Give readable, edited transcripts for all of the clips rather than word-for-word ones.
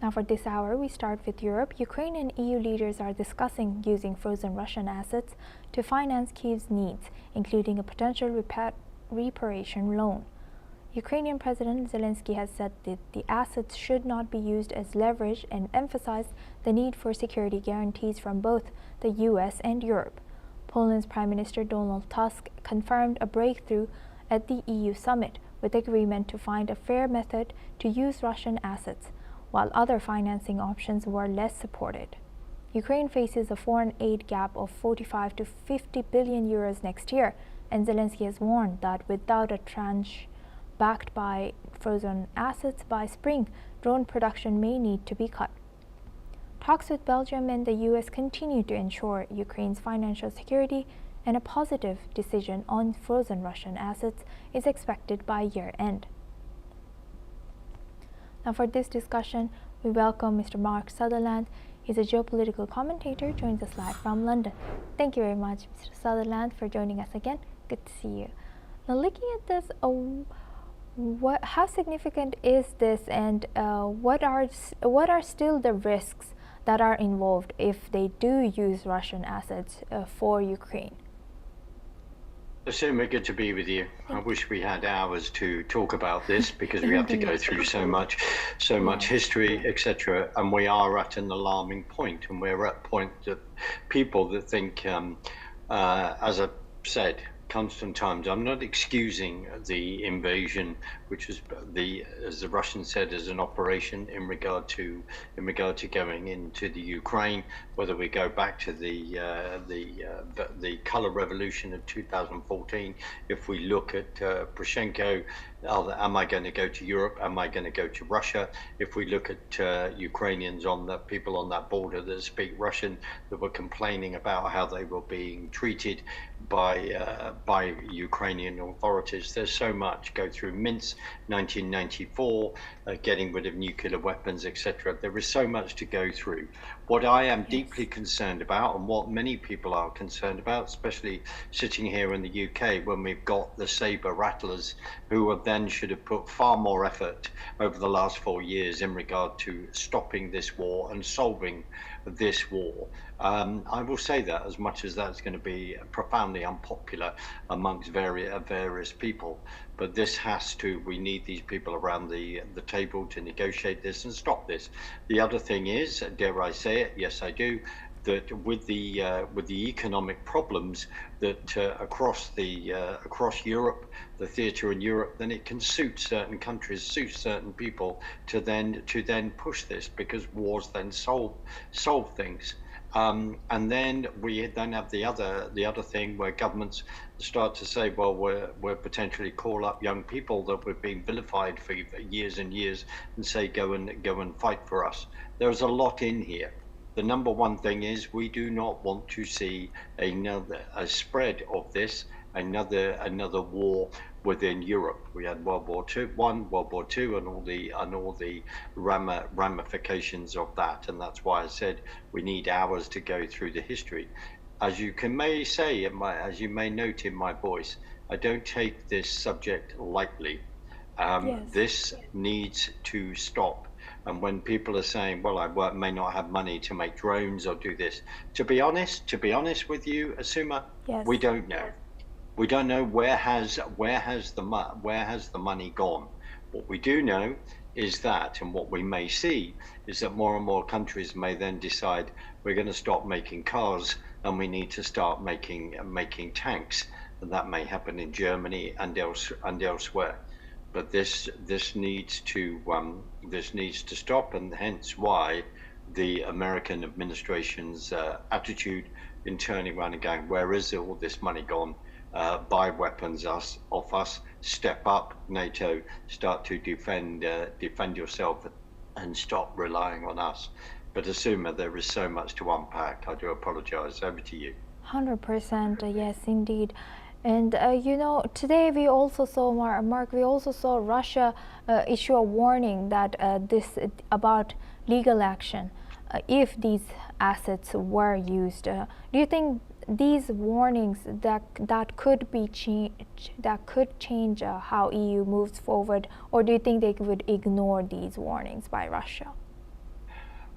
Now for this hour, we start with Europe. Ukraine and EU leaders are discussing using frozen Russian assets to finance Kyiv's needs, including a potential reparation loan. Ukrainian President Zelenskyy has said that the assets should not be used as leverage and emphasized the need for security guarantees from both the US and Europe. Poland's Prime Minister Donald Tusk confirmed a breakthrough at the EU summit with agreement to find a fair method to use Russian assets, while other financing options were less supported. Ukraine faces a foreign aid gap of 45 to 50 billion euros next year, and Zelenskyy has warned that without a tranche backed by frozen assets by spring, drone production may need to be cut. Talks with Belgium and the US continue to ensure Ukraine's financial security, and a positive decision on frozen Russian assets is expected by year-end. Now for this discussion, we welcome Mr. Mark Sutherland. He's a geopolitical commentator, joins us live from London. Thank you very much, Mr. Sutherland, for joining us again. Good to see you. Now looking at this, how significant is this, and what are still the risks that are involved if they do use Russian assets for Ukraine? Asuma, good to be with you. I wish we had hours to talk about this because we have to go through so much history, etc. And we are at an alarming point, and we're at a point that people that think, as I said, constant times. I'm not excusing the invasion, which was as the Russians said, as an operation in regard to going into the Ukraine. Whether we go back to the color revolution of 2014, if we look at Poroshenko, am I going to go to Europe? Am I going to go to Russia? If we look at Ukrainians people on that border that speak Russian that were complaining about how they were being treated by Ukrainian authorities. There's so much. Go through Minsk, 1994, getting rid of nuclear weapons, etc. There is so much to go through. What I am deeply concerned about, and what many people are concerned about, especially sitting here in the UK, when we've got the saber rattlers who then should have put far more effort over the last 4 years in regard to stopping this war and solving this war. I will say that, as much as that's going to be profoundly unpopular amongst various people, but we need these people around the table to negotiate this and stop this. The other thing is, dare I say it, yes I do, that with the economic problems that across Europe, the theatre in Europe, then it can suit certain countries, suit certain people to then push this, because wars then solve things. And then we have the other thing where governments start to say, well, we're potentially call up young people that we've been vilified for years and years and say go and fight for us. There's a lot in here. The number one thing is we do not want to see a spread of this, another war within Europe. We had World War II, World War II, and all the ramifications of that. And that's why I said we need hours to go through the history. As you as you may note in my voice, I don't take this subject lightly. This needs to stop. And when people are saying, well, I may not have money to make drones or do this, to be honest with you, Asuma, we don't know. We don't know where has the money gone. What we do know is that, and what we may see, is that more and more countries may then decide we're going to stop making cars and we need to start making tanks, and that may happen in Germany and elsewhere. But this needs to stop, and hence why the American administration's attitude in turning around and going, where is all this money gone? Buy weapons off us, step up, NATO, start to defend yourself and stop relying on us. But Asuma, there is so much to unpack. I do apologize. Over to you. 100%, yes, indeed. And today we also saw, Mark, Russia issue a warning that about legal action if these assets were used. Do you think these warnings that could change how EU moves forward, or do you think they would ignore these warnings by Russia?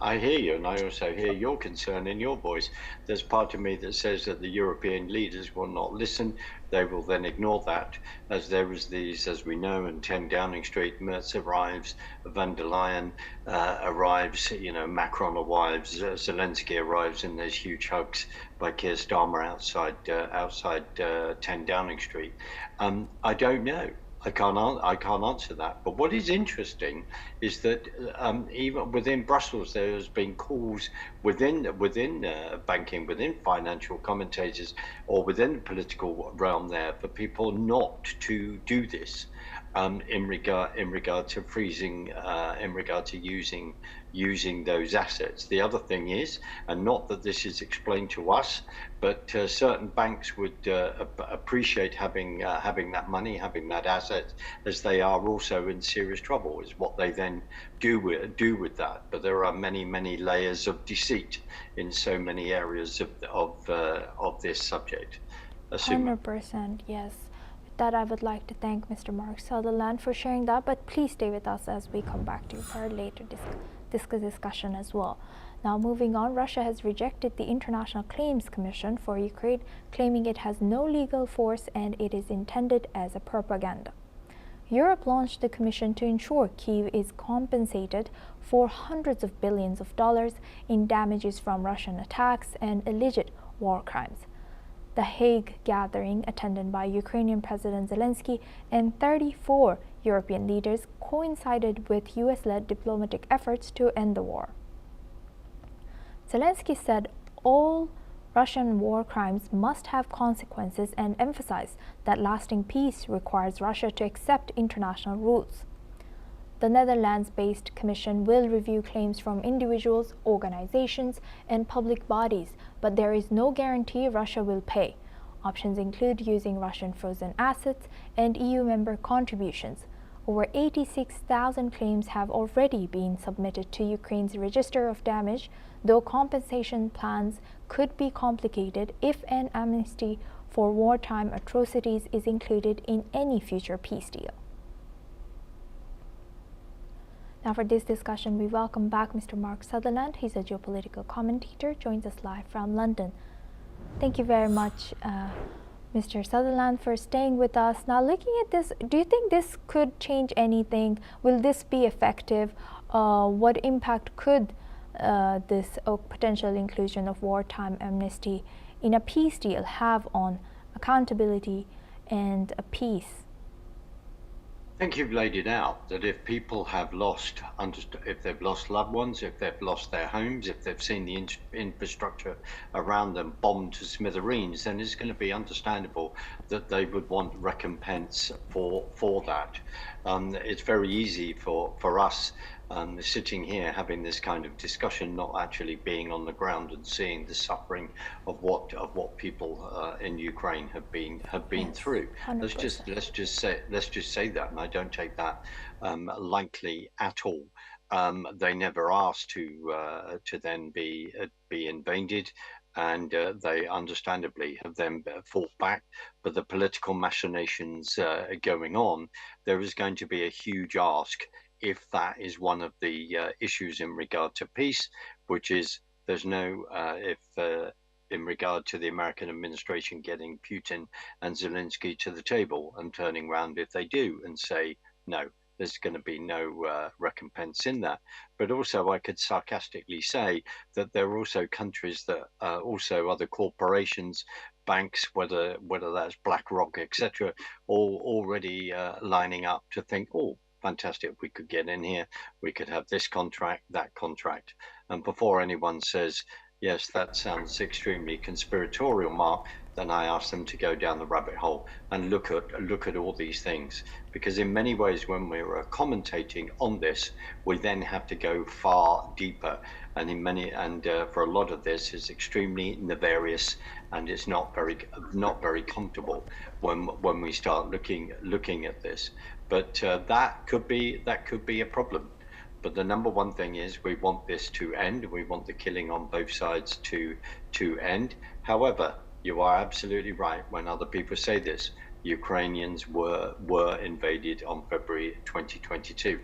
I hear you, and I also hear your concern in your voice. There's part of me that says that the European leaders will not listen. They will then ignore that, as there is these, as we know, in 10 Downing Street, Merz arrives, von der Leyen arrives, Macron arrives, Zelensky arrives, and there's huge hugs by Keir Starmer outside 10 Downing Street. I don't know. I can't answer that. But what is interesting is that even within Brussels, there has been calls within banking, within financial commentators, or within the political realm there for people not to do this in regard to freezing, in regard to using those assets. The other thing is, and not that this is explained to us, but certain banks would appreciate having that money, having that asset, as they are also in serious trouble. Is what they then do with that. But there are many layers of deceit in so many areas of this subject. 100%, yes. With that, I would like to thank Mr. Mark Sutherland for sharing that, but please stay with us as we come back to you for a later discussion as well. Now, moving on, Russia has rejected the International Claims Commission for Ukraine, claiming it has no legal force and it is intended as a propaganda. Europe launched the commission to ensure Kyiv is compensated for hundreds of billions of dollars in damages from Russian attacks and alleged war crimes. The Hague gathering, attended by Ukrainian President Zelenskyy and 34 European leaders, coincided with US-led diplomatic efforts to end the war. Zelenskyy said all Russian war crimes must have consequences and emphasized that lasting peace requires Russia to accept international rules. The Netherlands-based commission will review claims from individuals, organizations, and public bodies, but there is no guarantee Russia will pay. Options include using Russian frozen assets and EU member contributions. Over 86,000 claims have already been submitted to Ukraine's Register of Damage, though compensation plans could be complicated if an amnesty for wartime atrocities is included in any future peace deal. Now for this discussion, we welcome back Mr. Mark Sutherland. He's a geopolitical commentator, joins us live from London. Thank you very much, Mr. Sutherland, for staying with us. Now, looking at this, do you think this could change anything? Will this be effective? What impact could this potential inclusion of wartime amnesty in a peace deal have on accountability and a peace? I think you've laid it out, that if people have if they've lost loved ones, if they've lost their homes, if they've seen the infrastructure around them bombed to smithereens, then it's going to be understandable that they would want recompense for that. It's very easy for us sitting here having this kind of discussion, not actually being on the ground and seeing the suffering of what people in Ukraine have been through. 100%. Let's just say that, and I don't take that lightly at all. They never asked to then be invaded, and they understandably have then fought back. But the political machinations going on, there is going to be a huge ask if that is one of the issues in regard to peace, which is there's no in regard to the American administration getting Putin and Zelenskyy to the table and turning around if they do and say no, there's going to be no recompense in that. But also I could sarcastically say that there are also countries that also other corporations, banks, whether that's BlackRock, etc., all already lining up to think, oh, fantastic, we could get in here, we could have this contract, that contract. And before anyone says, yes, that sounds extremely conspiratorial, Mark, then I ask them to go down the rabbit hole and look at all these things. Because in many ways, when we're commentating on this, we then have to go far deeper. And for a lot of this is extremely nefarious, and it's not very comfortable when we start looking at this. But that could be a problem. But the number one thing is we want this to end. We want the killing on both sides to end. However, you are absolutely right when other people say this. Ukrainians were invaded on February 2022.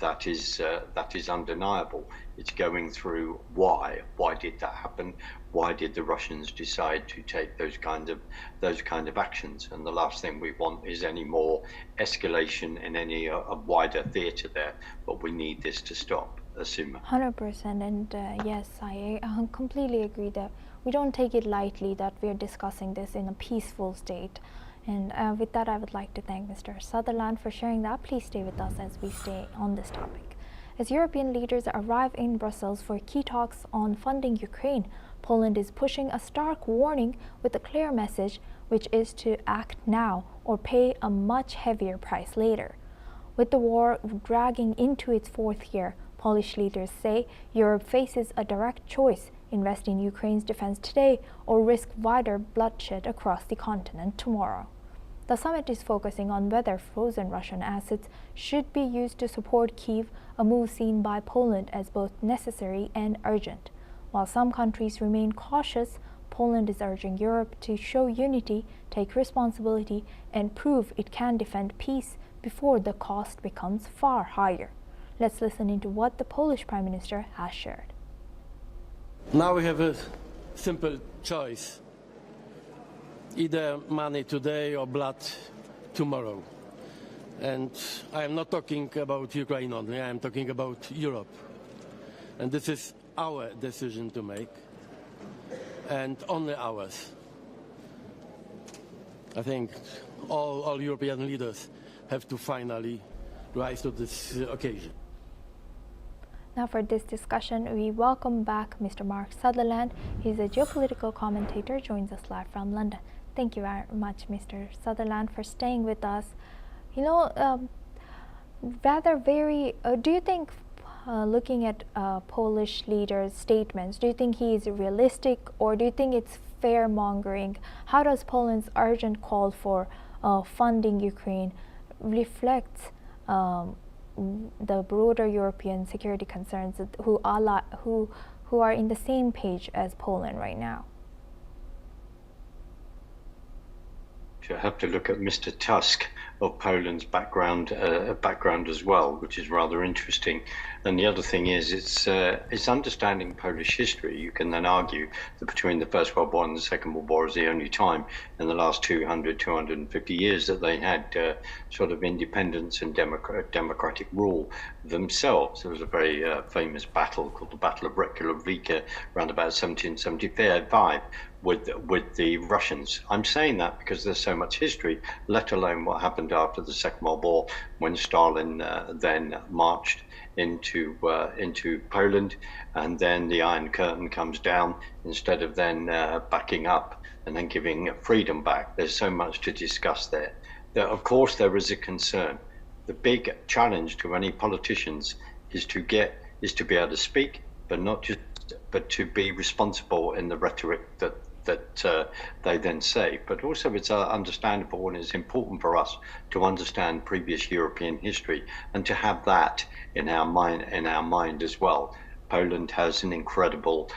that is undeniable. It's going through why did that happen? Why did the Russians decide to take those kind of actions? And the last thing we want is any more escalation in any wider theatre there. But we need this to stop. Asuma. 100%, and yes, I completely agree that we don't take it lightly that we are discussing this in a peaceful state. And with that, I would like to thank Mr. Sutherland for sharing that. Please stay with us as we stay on this topic. As European leaders arrive in Brussels for key talks on funding Ukraine, Poland is pushing a stark warning with a clear message, which is to act now or pay a much heavier price later. With the war dragging into its fourth year, Polish leaders say Europe faces a direct choice: invest in Ukraine's defense today or risk wider bloodshed across the continent tomorrow. The summit is focusing on whether frozen Russian assets should be used to support Kyiv, a move seen by Poland as both necessary and urgent. While some countries remain cautious, Poland is urging Europe to show unity, take responsibility, and prove it can defend peace before the cost becomes far higher. Let's listen into what the Polish Prime Minister has shared. Now we have a simple choice: either money today or blood tomorrow. And I am not talking about Ukraine only, I am talking about Europe. And this is our decision to make, and only ours. I think all European leaders have to finally rise to this occasion. Now for this discussion, we welcome back Mr. Mark Sutherland. He's a geopolitical commentator, joins us live from London. Thank you very much, Mr. Sutherland, for staying with us. You know, do you think, looking at Polish leaders' statements, do you think he is realistic, or do you think it's fear-mongering? How does Poland's urgent call for funding Ukraine reflect the broader European security concerns who are in the same page as Poland right now? You have to look at Mr. Tusk of Poland's background as well, which is rather interesting. And the other thing is, it's understanding Polish history. You can then argue that between the First World War and the Second World War is the only time in the last 250 years that they had sort of independence and democratic rule themselves. There was a very famous battle called the Battle of Reykjavik around about 1775 with the Russians. I'm saying that because there's so much history, let alone what happened after the Second World War when Stalin then marched into Poland, and then the Iron Curtain comes down instead of then backing up and then giving freedom back. There's so much to discuss there. Of course, there is a concern. The big challenge to any politicians is to be able to speak, but to be responsible in the rhetoric that they then say. But also it's understandable, and it's important for us to understand previous European history and to have that in our mind as well. Poland has an incredible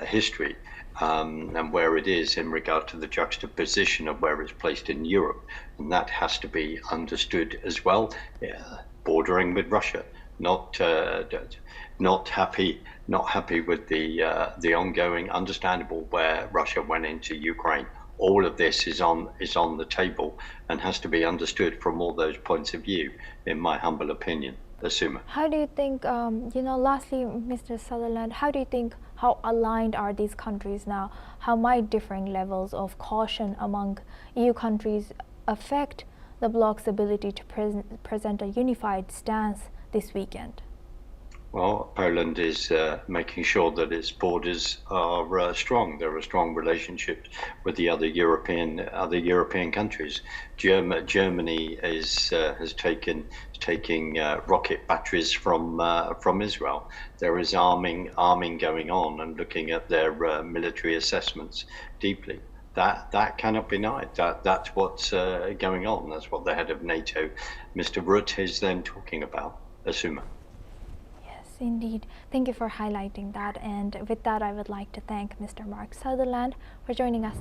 history and where it is in regard to the juxtaposition of where it's placed in Europe, and that has to be understood as well. Bordering with Russia, not happy with the ongoing, understandable where Russia went into Ukraine. All of this is on the table and has to be understood from all those points of view, in my humble opinion. Asuma. How do you think, lastly, Mr. Sutherland, how aligned are these countries now? How might differing levels of caution among EU countries affect the bloc's ability to present a unified stance this weekend? Well, Poland is making sure that its borders are strong. There are strong relationships with the other European countries. Germany has taking rocket batteries from Israel. There is arming going on, and looking at their military assessments deeply. That cannot be denied. That's what's going on. That's what the head of NATO, Mr. Rutte, is then talking about. Asuma. Indeed. Thank you for highlighting that. And with that, I would like to thank Mr. Mark Sutherland for joining us today.